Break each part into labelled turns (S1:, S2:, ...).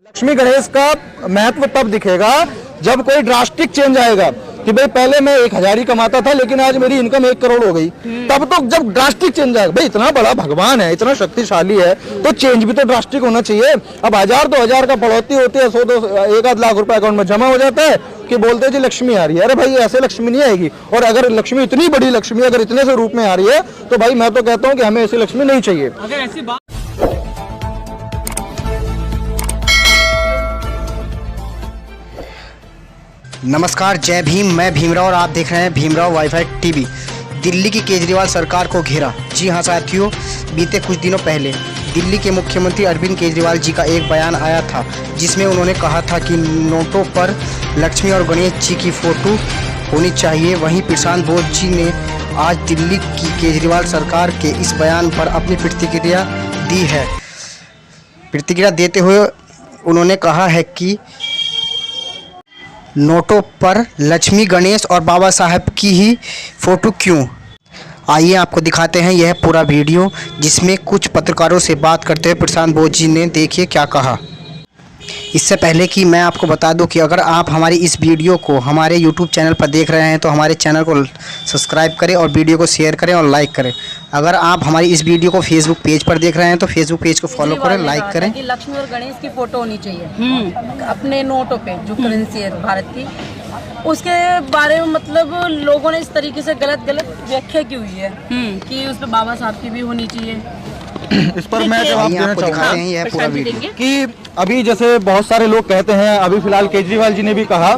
S1: लक्ष्मी गणेश का महत्व तब दिखेगा जब कोई ड्रास्टिक चेंज आएगा कि भाई पहले मैं 1000 ही कमाता था लेकिन आज मेरी इनकम 1 करोड़ हो गई। तब तो जब ड्रास्टिक चेंज आएगा, भाई इतना बड़ा भगवान है, इतना शक्तिशाली है, तो चेंज भी तो ड्रास्टिक होना चाहिए। अब 1000-2000 का बढ़ोतरी होती है, 100-1 लाख रुपए अकाउंट में जमा हो जाता है कि बोलते हैं जी लक्ष्मी आ रही है। अरे भाई ऐसे लक्ष्मी नहीं आएगी। और अगर लक्ष्मी इतनी बड़ी लक्ष्मी अगर इतने से रूप में आ रही है तो भाई मैं तो कहता हूँ कि हमें ऐसी लक्ष्मी नहीं चाहिए।
S2: अगर ऐसी बात
S3: नमस्कार, जय भीम। मैं भीमराव और आप देख रहे हैं भीमराव वाईफाई टीवी। दिल्ली की केजरीवाल सरकार को घेरा। जी हां साथियों, बीते कुछ दिनों पहले दिल्ली के मुख्यमंत्री अरविंद केजरीवाल जी का एक बयान आया था जिसमें उन्होंने कहा था कि नोटों पर लक्ष्मी और गणेश जी की फ़ोटो होनी चाहिए। वहीं प्रशांत बोस जी ने आज दिल्ली की केजरीवाल सरकार के इस बयान पर अपनी प्रतिक्रिया दी है। प्रतिक्रिया देते हुए उन्होंने कहा है कि नोटों पर लक्ष्मी, गणेश और बाबा साहब की ही फ़ोटो क्यों। आइए आपको दिखाते हैं यह पूरा वीडियो जिसमें कुछ पत्रकारों से बात करते हुए प्रशांत बोस जी ने देखिए क्या कहा। इससे पहले कि मैं आपको बता दूं कि अगर आप हमारी इस वीडियो को हमारे YouTube चैनल पर देख रहे हैं तो हमारे चैनल को सब्सक्राइब करें और वीडियो को शेयर करें और लाइक करें। अगर आप हमारी इस वीडियो को फेसबुक पेज पर देख रहे हैं तो फेसबुक पेज को फॉलो करें, लाइक करें।
S4: कि लक्ष्मी और गणेश की फोटो होनी चाहिए अपने नोटों पे, जो करेंसी है भारत की, उसके बारे में मतलब लोगों ने इस तरीके से गलत व्याख्या की हुई है कि उस पर बाबा साहब की भी होनी चाहिए।
S1: इस पर मैं जवाब देना चाहूँगा
S3: यह पूरा वीडियो
S1: कि अभी जैसे बहुत सारे लोग कहते हैं, अभी फिलहाल केजरीवाल जी ने भी कहा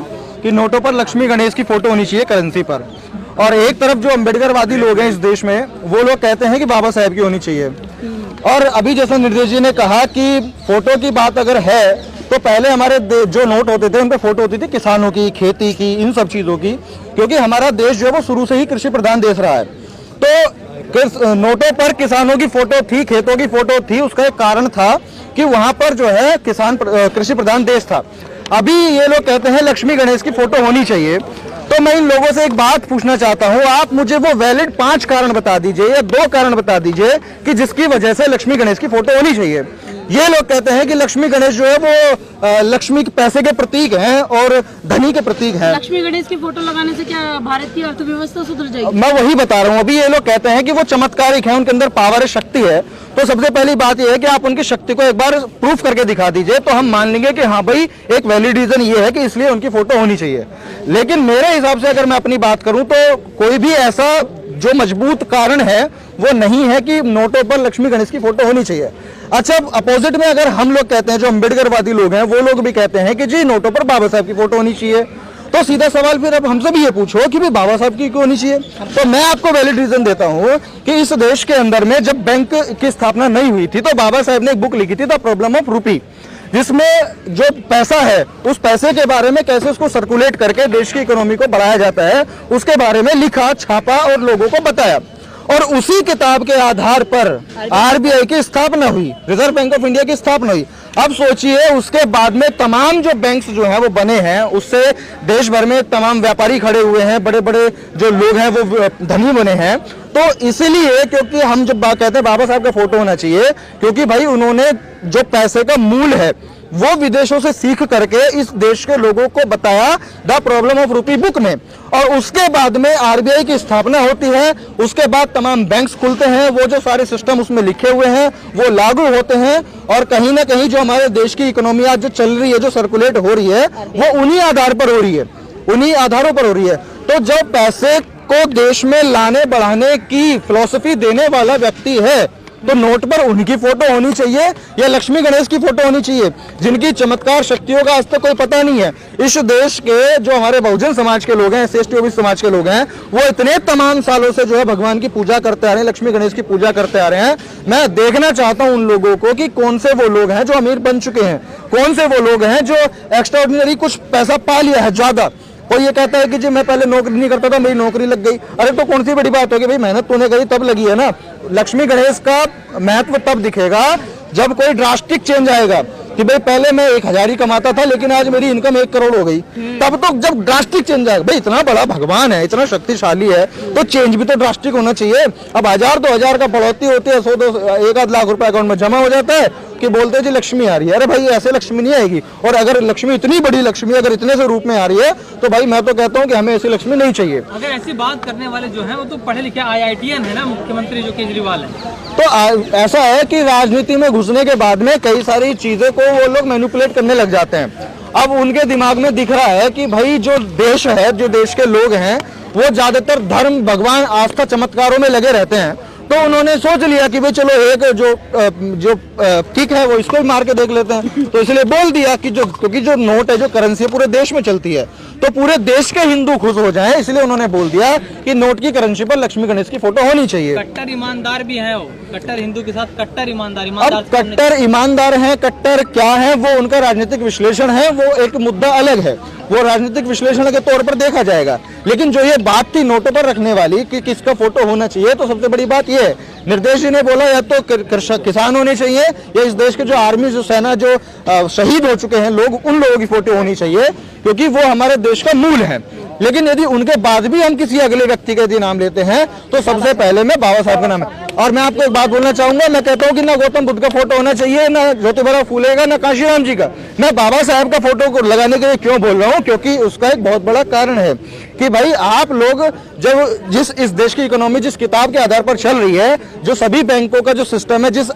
S1: कि नोटों पर लक्ष्मी गणेश की फोटो होनी चाहिए करेंसी पर, और एक तरफ जो अम्बेडकरवादी लोग हैं इस देश में वो लोग कहते हैं कि बाबा साहब की होनी चाहिए। और अभी जैसा निर्देश जी ने कहा कि फोटो की बात अगर है तो पहले हमारे जो नोट होते थे उन पे फोटो होती थी किसानों की, खेती की, इन सब चीज़ों की, क्योंकि हमारा देश जो है वो शुरू से ही कृषि प्रधान देश रहा है। तो नोटों पर किसानों की फोटो थी, खेतों की फोटो थी। उसका एक कारण था कि वहां पर जो है किसान कृषि प्रधान देश था। अभी ये लोग कहते हैं लक्ष्मी गणेश की फोटो होनी चाहिए। तो मैं इन लोगों से एक बात पूछना चाहता हूं, आप मुझे वो वैलिड 5 कारण बता दीजिए या 2 कारण बता दीजिए कि जिसकी वजह से लक्ष्मी गणेश की फोटो होनी चाहिए। ये लोग कहते हैं कि लक्ष्मी गणेश जो है वो लक्ष्मी के पैसे के प्रतीक हैं और धनी के प्रतीक हैं।
S4: लक्ष्मी गणेश की फोटो लगाने से क्या भारत की अर्थव्यवस्था सुधर जाएगी?
S1: मैं वही बता रहा हूँ। अभी ये लोग कहते हैं कि वो चमत्कारिक है, उनके अंदर पावर है, शक्ति है। तो सबसे पहली बात यह है कि आप उनकी शक्ति को एक बार प्रूफ करके दिखा दीजिए तो हम मान लेंगे कि हाँ भाई एक वैलिड रीजन ये है कि इसलिए उनकी फोटो होनी चाहिए। लेकिन मेरे हिसाब से अगर मैं अपनी बात करूं तो कोई भी ऐसा जो मजबूत कारण है वो नहीं है कि नोटों पर लक्ष्मी गणेश की फोटो होनी चाहिए। अच्छा, अपोजिट में अगर हम लोग कहते हैं, जो अम्बेडकरवादी लोग हैं वो लोग भी कहते हैं कि जी नोटों पर बाबा साहब की फोटो होनी चाहिए, तो सीधा सवाल फिर अब हमसे भी ये पूछो कि भाई बाबा साहब की क्यों होनी चाहिए। तो मैं आपको वैलिड रीजन देता हूँ कि इस देश के अंदर में जब बैंक की स्थापना नहीं हुई थी तो बाबा साहब ने एक बुक लिखी थी, द प्रॉब्लम ऑफ रूपी, जिसमें जो पैसा है उस पैसे के बारे में कैसे उसको सर्कुलेट करके देश की इकोनॉमी को बढ़ाया जाता है उसके बारे में लिखा, छापा और लोगों को बताया। और उसी किताब के आधार पर आरबीआई की स्थापना हुई, रिजर्व बैंक ऑफ इंडिया की स्थापना हुई। अब सोचिए उसके बाद में तमाम जो बैंक्स जो हैं वो बने हैं, उससे देश भर में तमाम व्यापारी खड़े हुए हैं, बड़े बड़े जो लोग हैं वो धनी बने हैं। तो इसीलिए क्योंकि हम जब बात कहते हैं बाबा साहब का फोटो होना चाहिए, क्योंकि भाई उन्होंने जो पैसे का मूल है वो विदेशों से सीख करके इस देश के लोगों को बताया द प्रॉब्लम ऑफ रूपी बुक में। और उसके बाद में आरबीआई की स्थापना होती है, उसके बाद तमाम बैंक्स खुलते हैं, वो जो सारे सिस्टम उसमें लिखे हुए हैं वो लागू होते हैं, और कहीं ना कहीं जो हमारे देश की इकोनॉमी आज जो चल रही है, जो सर्कुलेट हो रही है, वो उन्हीं आधार पर हो रही है, उन्हीं आधारों पर हो रही है। तो जब पैसे को देश में लाने बढ़ाने की फिलॉसफी देने वाला व्यक्ति है तो नोट पर उनकी फोटो होनी चाहिए या लक्ष्मी गणेश की फोटो होनी चाहिए, जिनकी चमत्कार शक्तियों का आज तक कोई पता नहीं है। इस देश के जो हमारे बहुजन समाज के लोग हैं, SC/ST OBC समाज के लोग हैं, वो इतने तमाम सालों से जो है भगवान की पूजा करते आ रहे हैं, लक्ष्मी गणेश की पूजा करते आ रहे हैं। मैं देखना चाहता हूं उन लोगों को कि कौन से वो लोग हैं जो अमीर बन चुके हैं, कौन से वो लोग हैं जो एक्स्ट्राऑर्डिनरी कुछ पैसा पा लिया है ज्यादा। कोई ये कहता है कि जी मैं पहले नौकरी नहीं करता था, मेरी नौकरी लग गई। अरे तो कौन सी बड़ी बात होगी भाई, मेहनत तूने करी तब लगी है ना। लक्ष्मी गणेश का महत्व तब दिखेगा जब कोई ड्रास्टिक चेंज आएगा कि भाई पहले मैं 1000 ही कमाता था लेकिन आज मेरी इनकम 1 करोड़ हो गई। तब तो जब ड्रास्टिक चेंज आएगा, भाई इतना बड़ा भगवान है, इतना शक्तिशाली है, तो चेंज भी तो ड्रास्टिक होना चाहिए। अब 1000-2000 का बढ़ोतरी होती है, 100-1 लाख रुपए अकाउंट में जमा हो जाता है कि बोलते हैं जी लक्ष्मी आ रही है। अरे भाई ऐसे लक्ष्मी नहीं आएगी, और अगर लक्ष्मी इतनी बड़ी लक्ष्मी अगर इतने से रूप में आ रही है तो भाई मैं तो कहता हूँ कि हमें ऐसी लक्ष्मी नहीं चाहिए।
S2: अगर ऐसी बात करने वाले जो हैं वो तो पढ़े लिखे IITian है ना, मुख्यमंत्री जो केजरीवाल है।
S1: तो ऐसा है कि राजनीति में घुसने के बाद में कई सारी चीजें को वो लोग मैनिपुलेट करने लग जाते हैं। अब उनके दिमाग में दिख रहा है कि भाई जो देश है, जो देश के लोग हैं, वो ज्यादातर धर्म, भगवान, आस्था, चमत्कारों में लगे रहते हैं। तो उन्होंने सोच लिया कि भाई चलो एक जो किक है वो इसको भी मार के देख लेते हैं। तो इसलिए बोल दिया कि क्योंकि जो नोट है, जो करेंसी है, पूरे देश में चलती है, तो पूरे देश के हिंदू खुश हो जाएं, इसलिए उन्होंने बोल दिया कि नोट की करेंसी पर लक्ष्मी गणेश की फोटो होनी चाहिए।
S2: कट्टर ईमानदार भी है वो, कट्टर हिंदू के साथ कट्टर ईमानदार।
S1: अब कट्टर ईमानदार हैं, कट्टर क्या है वो उनका राजनीतिक विश्लेषण है, वो एक मुद्दा अलग है, वो राजनीतिक विश्लेषण के तौर पर देखा जाएगा। लेकिन जो ये बात थी नोटों पर रखने वाली कि किसका फोटो होना चाहिए, तो सबसे बड़ी बात ये है, निर्देश जी ने बोला या तो किसान होने चाहिए या इस देश के जो आर्मी, जो सेना, जो शहीद हो चुके हैं लोग, उन लोगों की फोटो होनी चाहिए, क्योंकि वो हमारे देश का मूल है। लेकिन यदि उनके बाद भी हम किसी अगले व्यक्ति का यदि नाम लेते हैं तो सबसे पहले में बाबा साहब का नाम है। और मैं आपको एक बात बोलना चाहूंगा, मैं कहता हूं कि ना गौतम बुद्ध का फोटो होना चाहिए, ना ज्योतिबा फूले का, ना काशीराम जी का। मैं बाबा साहब का फोटो को लगाने के लिए क्यों बोल रहा हूं, क्योंकि उसका एक बहुत बड़ा कारण है कि भाई आप लोग जब इस देश की इकोनॉमी जिस किताब के आधार पर चल रही है, जो सभी बैंकों का जो सिस्टम है, जिस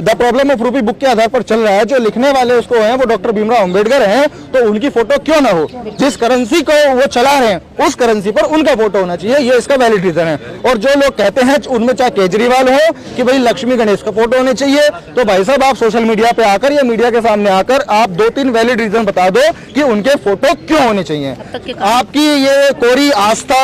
S1: द प्रॉब्लम ऑफ रूपी बुक के आधार पर चल रहा है, जो लिखने वाले उसको हैं वो डॉक्टर भीमराव अंबेडकर हैं, तो उनकी फोटो क्यों ना हो। जिस करेंसी को वो चला रहे हैं उस करेंसी पर उनका फोटो होना चाहिए, ये इसका वैलिड रीजन है। और जो लोग कहते हैं उनमें चाहे केजरीवाल हो कि भाई लक्ष्मी गणेश का फोटो होने चाहिए, तो भाई साहब आप सोशल मीडिया पे आकर या मीडिया के सामने आकर आप 2-3 वैलिड रीजन बता दो कि उनके फोटो क्यों होने चाहिए। आपकी ये कोरी आस्था,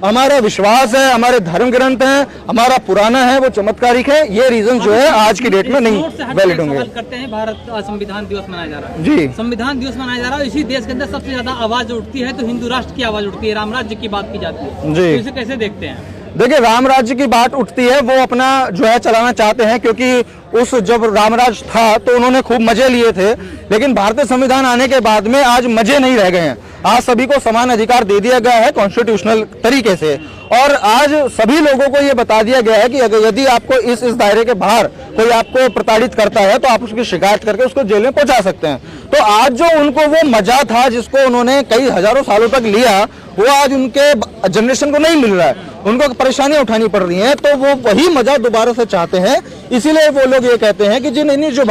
S1: हमारा विश्वास है, हमारे धर्म ग्रंथ हैं, हमारा पुराना है, वो चमत्कारिक है, ये रीजन जो है आज की डेट में नहीं वैलिड होंगे।
S2: करते हैं, भारत संविधान दिवस मनाया जा रहा है
S1: जी,
S2: संविधान दिवस मनाया जा रहा है। इसी देश के अंदर सबसे ज्यादा आवाज उठती है तो हिंदू राष्ट्र की आवाज उठती है, राम राज्य की बात की जाती है
S1: जी।
S2: तो इसे कैसे देखते हैं?
S1: देखिए, राम राज्य की बात उठती है, वो अपना जो है चलाना चाहते हैं, क्योंकि उस जब रामराज था तो उन्होंने खूब मजे लिए थे, लेकिन भारतीय संविधान आने के बाद में आज मजे नहीं रह गए हैं। आज सभी को समान अधिकार दे दिया गया है कॉन्स्टिट्यूशनल तरीके से, और आज सभी लोगों को ये बता दिया गया है कि अगर यदि आपको इस दायरे के बाहर कोई आपको प्रताड़ित करता है तो आप उसकी शिकायत करके उसको जेल में पहुंचा सकते हैं। तो आज जो उनको वो मजा था जिसको उन्होंने कई हजारों सालों तक लिया, वो आज उनके जनरेशन को नहीं मिल रहा है, उनको परेशानियां उठानी पड़ रही हैं, तो वो वही मजा दोबारा से चाहते हैं। इसीलिए वो लोग ये कहते हैं कि जिन जो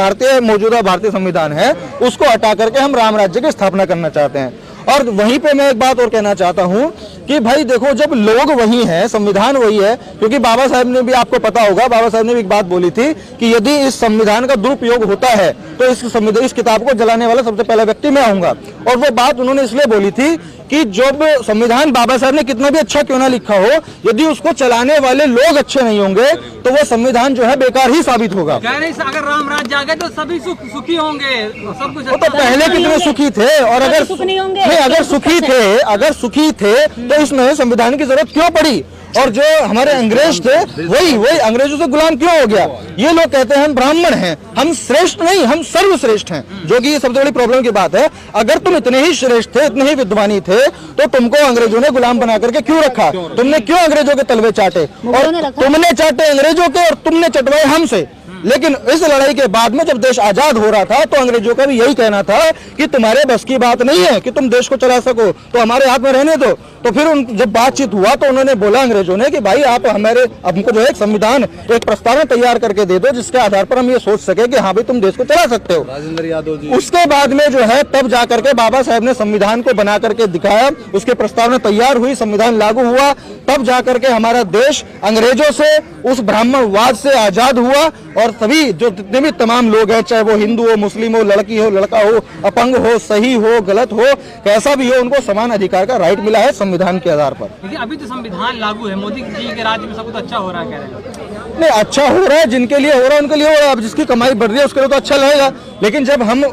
S1: मौजूदा भारतीय संविधान है उसको हटा करके हम राम राज्य की स्थापना करना चाहते हैं। और वहीं पे मैं एक बात और कहना चाहता हूं कि भाई देखो, जब लोग वही हैं, संविधान वही है, क्योंकि बाबा साहब ने भी, आपको पता होगा, बाबा साहब ने भी एक बात बोली थी कि यदि इस संविधान का दुरुपयोग होता है तो इस किताब को जलाने वाला सबसे पहला व्यक्ति मैं आऊंगा। और वो बात उन्होंने इसलिए बोली थी कि जब संविधान बाबा साहब ने कितना भी अच्छा क्यों ना लिखा हो, यदि उसको चलाने वाले लोग अच्छे नहीं होंगे तो वो संविधान जो है बेकार ही साबित होगा।
S2: अगर राम राज्य आ गए तो सभी सुखी होंगे, सब कुछ।
S1: वो तो पहले कितने सुखी थे, और अगर सुखी थे तो इसमें संविधान की जरूरत क्यों पड़ी। और जो हमारे अंग्रेज थे वही अंग्रेजों से गुलाम क्यों हो गया। ये लोग कहते हैं हम ब्राह्मण हैं, हम श्रेष्ठ नहीं, हम सर्वश्रेष्ठ हैं, जो कि ये सबसे बड़ी प्रॉब्लम की बात है। अगर तुम इतने ही श्रेष्ठ थे, इतने ही विद्वानी थे, तो तुमको अंग्रेजों ने गुलाम बना करके क्यों रखा? तुमने क्यों अंग्रेजों के तलवे चाटे, और तुमने चाटे अंग्रेजों के और तुमने चटवाए हमसे। लेकिन इस लड़ाई के बाद में जब देश आजाद हो रहा था तो अंग्रेजों का भी यही कहना था कि तुम्हारे बस की बात नहीं है कि तुम देश को चला सको, तो हमारे हाथ में रहने दो। तो फिर जब बातचीत हुआ तो उन्होंने बोला अंग्रेजों ने कि भाई आप हमको जो है एक संविधान, एक प्रस्तावना तैयार करके दे दो जिसके आधार पर हम ये सोच सके कि हाँ भाई तुम देश को चला सकते हो। राजेंद्र यादव जी, उसके बाद में जो है तब जाकर के बाबा साहब ने संविधान को बना करके दिखाया, उसके प्रस्तावना तैयार हुई, संविधान लागू हुआ, तब जाकर के हमारा देश अंग्रेजों से, उस ब्राह्मणवाद से आजाद हुआ। और सभी जो जितने भी तमाम लोग हैं, चाहे वो हिंदू हो, मुस्लिम हो, लड़की हो, लड़का हो, अपंग हो, सही हो, गलत हो, कैसा भी हो, उनको समान अधिकार का राइट मिला है संविधान के आधार पर।
S2: देखिए, अभी तो संविधान लागू है, मोदी जी के राज्य में सब कुछ अच्छा हो रहा है, कह रहे हैं।
S1: नहीं, अच्छा हो रहा है, जिनके लिए हो रहा है उनके लिए हो रहा है। अब जिसकी कमाई बढ़ रही है उसके लिए तो अच्छा लगेगा, लेकिन जब हम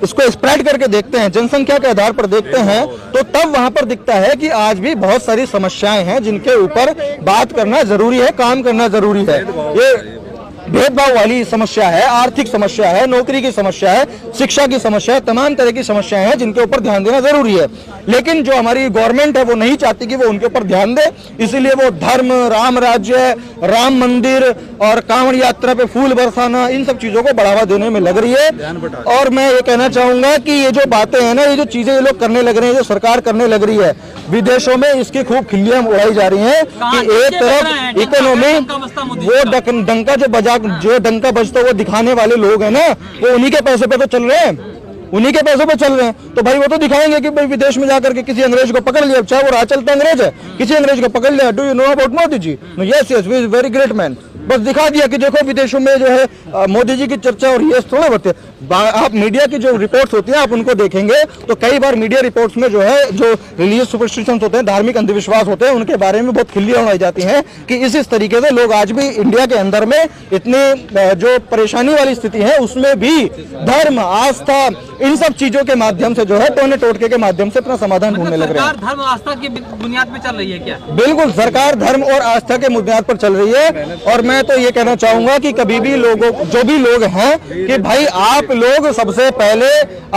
S1: इसको स्प्रेड करके देखते हैं, जनसंख्या के आधार पर देखते हैं, तो तब वहां पर दिखता है कि आज भी बहुत सारी समस्याएं हैं जिनके ऊपर बात करना जरूरी है, काम करना जरूरी है। भेदभाव वाली समस्या है, आर्थिक समस्या है, नौकरी की समस्या है, शिक्षा की समस्या है, तमाम तरह की समस्याएं हैं जिनके ऊपर ध्यान देना जरूरी है। लेकिन जो हमारी गवर्नमेंट है वो नहीं चाहती कि वो उनके ऊपर ध्यान दे, इसीलिए वो धर्म, राम राज्य, राम मंदिर और कांवड़ यात्रा पे फूल बरसाना, इन सब चीजों को बढ़ावा देने में लग रही है। और मैं ये कहना चाहूंगा कि ये जो बातें हैं ना, ये जो चीजें ये लोग करने लग रहे हैं, जो सरकार करने लग रही है, विदेशों में इसकी खूब खिल्लियां उड़ाई जा रही हैं कि एक तरफ इकोनॉमी, वो डंका जो डंका बजता वो दिखाने वाले लोग हैं ना, वो उन्हीं के पैसे पे तो चल रहे हैं, उन्हीं के पैसों पे चल रहे हैं। तो भाई वो तो दिखाएंगे कि भाई विदेश में जाकर के किसी अंग्रेज को पकड़ लिया, चाहे वो राह चलता अंग्रेज है, किसी अंग्रेज को पकड़ लिया, do you know about Modi ji? Yes yes, we is very great man. बस दिखा दिया कि देखो विदेशों में जो है मोदी जी की चर्चा और ये थोड़ा होते। आप मीडिया की जो रिपोर्ट्स होती हैं आप उनको देखेंगे तो कई बार मीडिया रिपोर्ट्स में जो है जो रिलीजियस सुपरस्टिशंस होते हैं, धार्मिक अंधविश्वास होते हैं, उनके बारे में बहुत खिल्लियां उड़ाई जाती हैं कि इस तरीके से लोग आज भी इंडिया के अंदर में इतनी जो परेशानी वाली स्थिति है उसमें भी धर्म, आस्था, इन सब चीजों के माध्यम से जो है टोने टोटके के माध्यम से अपना समाधान ढूंढने लग रहे हैं।
S2: सरकार धर्म आस्था की बुनियाद पे चल रही है क्या?
S1: बिल्कुल, सरकार धर्म और आस्था के बुनियाद पर चल रही है। और मैं तो ये कहना चाहूंगा कि कभी भी लोगों, जो भी लोग हैं, कि भाई आप लोग सबसे पहले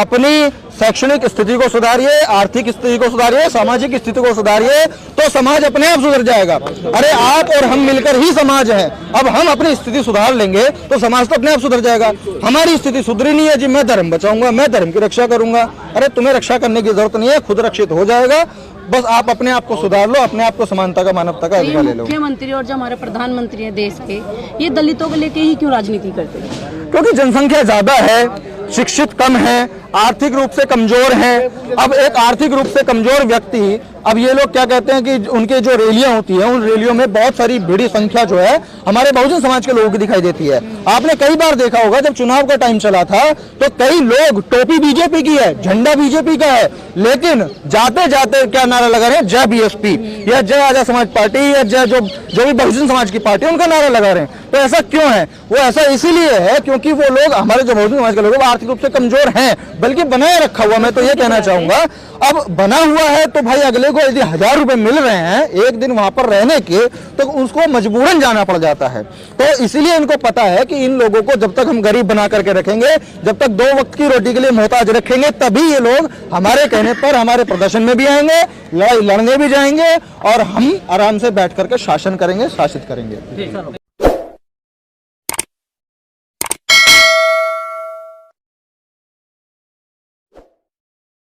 S1: अपनी शैक्षणिक स्थिति को सुधारिए, आर्थिक स्थिति को सुधारिए, सामाजिक स्थिति को सुधारिए, तो समाज अपने आप सुधर जाएगा। अरे आप और हम मिलकर ही समाज है। अब हम अपनी स्थिति सुधार लेंगे तो समाज तो अपने आप सुधर जाएगा। हमारी स्थिति सुधरी नहीं है जी, मैं धर्म बचाऊंगा, मैं धर्म की रक्षा करूंगा। अरे तुम्हें रक्षा करने की जरूरत नहीं है, खुद रक्षित हो जाएगा। बस आप अपने आप को सुधार लो, अपने आप को समानता का, मानवता का अधिकार ले लो।
S5: मुख्यमंत्री और जो हमारे प्रधानमंत्री हैं देश के, ये दलितों को लेके ही क्यों राजनीति करते हैं?
S1: क्योंकि जनसंख्या ज्यादा है, शिक्षित कम है, आर्थिक रूप से कमजोर हैं। अब एक आर्थिक रूप से कमजोर व्यक्ति, अब ये लोग क्या कहते हैं कि उनके जो रैलियां होती हैं उन रैलियों में बहुत सारी बड़ी संख्या जो है हमारे बहुजन समाज के लोगों की दिखाई देती है। आपने कई बार देखा होगा जब चुनाव का टाइम चला था तो कई लोग, टोपी बीजेपी की है, झंडा बीजेपी का है, लेकिन जाते जाते क्या नारा लगा रहे हैं? जय बीएसपी या जय आजाद समाज पार्टी या जय जो भी बहुजन समाज की पार्टी, उनका नारा लगा रहे हैं। तो ऐसा क्यों है? वो ऐसा इसीलिए है क्योंकि वो लोग, हमारे जो बहुजन समाज के लोग आर्थिक रूप से कमजोर हैं, बल्कि बनाए रखा हुआ। मैं तो ये कहना चाहूंगा, अब बना हुआ है तो भाई अगले को यदि 1000 रुपए मिल रहे हैं एक दिन वहां पर रहने के, तो उसको मजबूरन जाना पड़ जाता है। तो इसीलिए इनको पता है कि इन लोगों को जब तक हम गरीब बना करके रखेंगे, जब तक 2 वक्त की रोटी के लिए मोहताज रखेंगे, तभी ये लोग हमारे कहने पर हमारे प्रदर्शन में भी आएंगे, लड़ाई लड़ने भी जाएंगे और हम आराम से बैठ करके शासन करेंगे, शासित करेंगे।